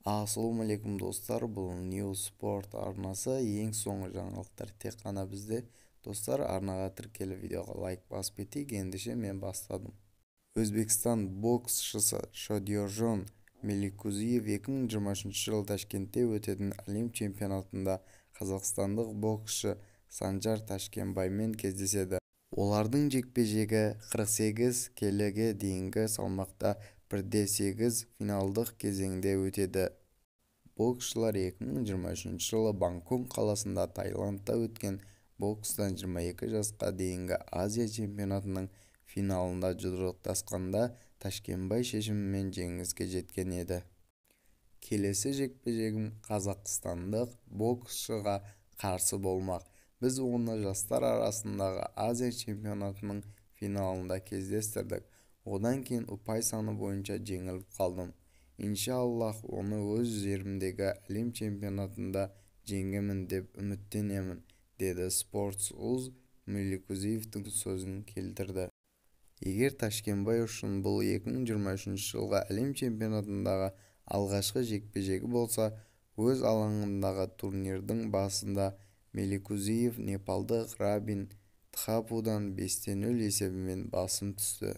Assalamu алейкум достар, бұл New Sport арнасы. Ең соңғы жаңалықтар тек қана бізде. Достар, арнаға тіркеліп видеоға лайк басып кетейік. Ендеше мен бастадым. Өзбекстан боксшысы Шодиожон Меликузиев 2023 жылы Ташкентте өтетін әлем чемпионатында қазақстандық боксшы Санжар Ташкенбаймен кездеседі. Олардың жекпе-жегі 48 келіге дейінгі салмақта 1/8 финалдық кезеңде өтеді. Боксшылар 2023 жылы Бангкок қаласында Таиландта өткен бокстан 22 жасқа дейінгі Азия чемпионатының финалында жұдырықтасқанда Ташкенбай шешімімен жеңіске жеткен еді. Келесі жекпе-жегім қазақстандық боксшыға қарсы болмақ. Біз оны жастар арасындағы Азия чемпионатының финалында кездестірдік. Одан кейін ұпай саны бойынша жеңіліп қалдым. Иншаллах, оны өз жерімдегі әлем чемпионатында жеңемін деп үміттенемін, деді Sports.uz Меликузиевтің сөзін келтірді. Егер Ташкенбай үшін бұл 2023 жылғы әлем чемпионатындағы алғашқы жекпе-жегі болса, өз алаңындағы турнирдің басында Меликузиев непалдық Рабин Тхапудан 5-0 есебімен басым түсті.